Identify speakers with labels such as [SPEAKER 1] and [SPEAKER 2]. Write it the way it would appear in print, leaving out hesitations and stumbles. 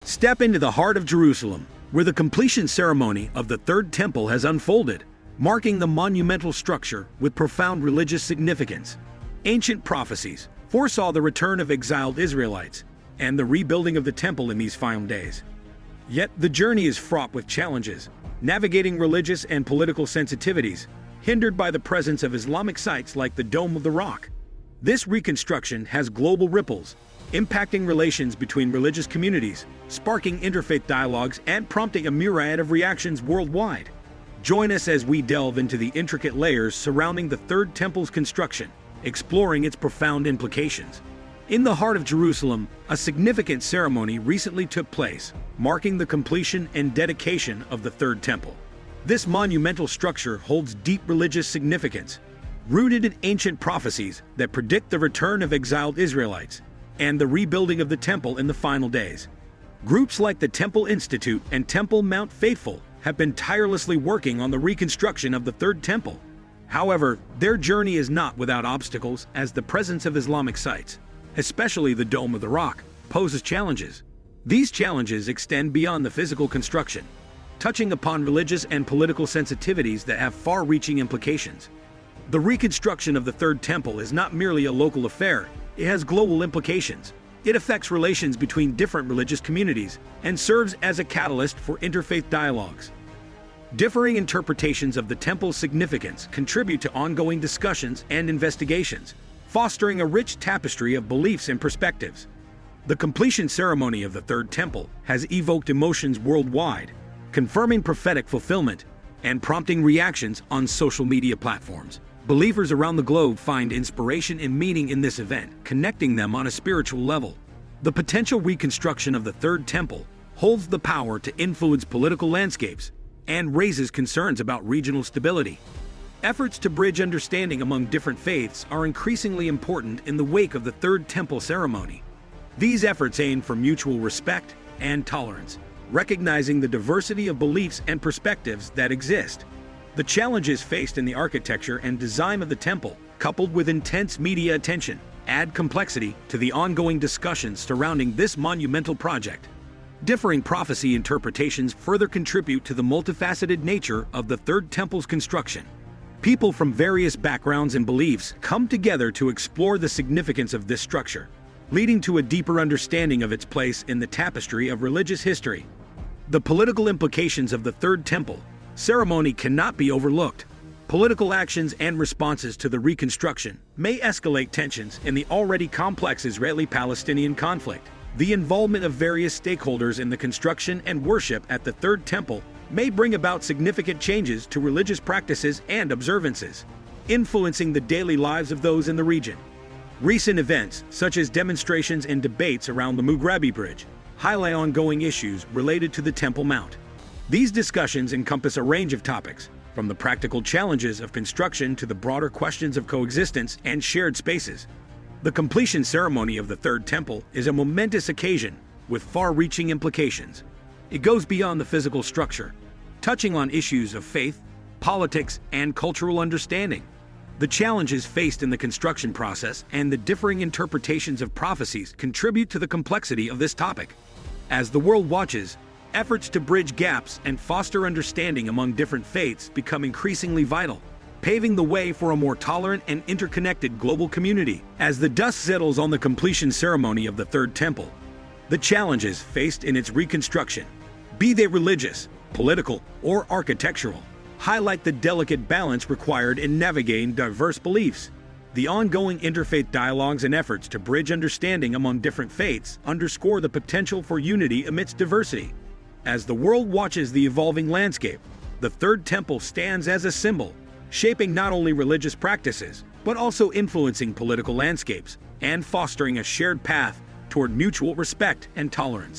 [SPEAKER 1] Step into the heart of Jerusalem, where the completion ceremony of the Third Temple has unfolded, marking the monumental structure with profound religious significance. Ancient prophecies foresaw the return of exiled Israelites and the rebuilding of the temple in these final days. Yet the journey is fraught with challenges, navigating religious and political sensitivities, hindered by the presence of Islamic sites like the Dome of the Rock. This reconstruction has global ripples, impacting relations between religious communities, sparking interfaith dialogues, and prompting a myriad of reactions worldwide. Join us as we delve into the intricate layers surrounding the Third Temple's construction, exploring its profound implications. In the heart of Jerusalem, a significant ceremony recently took place, marking the completion and dedication of the Third Temple. This monumental structure holds deep religious significance, rooted in ancient prophecies that predict the return of exiled Israelites and the rebuilding of the temple in the final days. Groups like the Temple Institute and Temple Mount Faithful have been tirelessly working on the reconstruction of the Third Temple. However, their journey is not without obstacles, as the presence of Islamic sites, especially the Dome of the Rock, poses challenges. These challenges extend beyond the physical construction, touching upon religious and political sensitivities that have far-reaching implications. The reconstruction of the Third Temple is not merely a local affair, it has global implications. It affects relations between different religious communities and serves as a catalyst for interfaith dialogues. Differing interpretations of the temple's significance contribute to ongoing discussions and investigations, fostering a rich tapestry of beliefs and perspectives. The completion ceremony of the Third Temple has evoked emotions worldwide, confirming prophetic fulfillment and prompting reactions on social media platforms. Believers around the globe find inspiration and meaning in this event, connecting them on a spiritual level. The potential reconstruction of the Third Temple holds the power to influence political landscapes and raises concerns about regional stability. Efforts to bridge understanding among different faiths are increasingly important in the wake of the Third Temple ceremony. These efforts aim for mutual respect and tolerance, recognizing the diversity of beliefs and perspectives that exist. The challenges faced in the architecture and design of the temple, coupled with intense media attention, add complexity to the ongoing discussions surrounding this monumental project. Differing prophecy interpretations further contribute to the multifaceted nature of the Third Temple's construction. People from various backgrounds and beliefs come together to explore the significance of this structure, leading to a deeper understanding of its place in the tapestry of religious history. The political implications of the Third Temple ceremony cannot be overlooked. Political actions and responses to the reconstruction may escalate tensions in the already complex Israeli-Palestinian conflict. The involvement of various stakeholders in the construction and worship at the Third Temple may bring about significant changes to religious practices and observances, influencing the daily lives of those in the region. Recent events, such as demonstrations and debates around the Mughrabi Bridge, highlight ongoing issues related to the Temple Mount. These discussions encompass a range of topics, from the practical challenges of construction to the broader questions of coexistence and shared spaces. The completion ceremony of the Third Temple is a momentous occasion with far-reaching implications. It goes beyond the physical structure, touching on issues of faith, politics, and cultural understanding. The challenges faced in the construction process and the differing interpretations of prophecies contribute to the complexity of this topic. As the world watches, efforts to bridge gaps and foster understanding among different faiths become increasingly vital, paving the way for a more tolerant and interconnected global community. As the dust settles on the completion ceremony of the Third Temple, the challenges faced in its reconstruction, be they religious, political, or architectural, highlight the delicate balance required in navigating diverse beliefs. The ongoing interfaith dialogues and efforts to bridge understanding among different faiths underscore the potential for unity amidst diversity. As the world watches the evolving landscape, the Third Temple stands as a symbol, shaping not only religious practices, but also influencing political landscapes and fostering a shared path toward mutual respect and tolerance.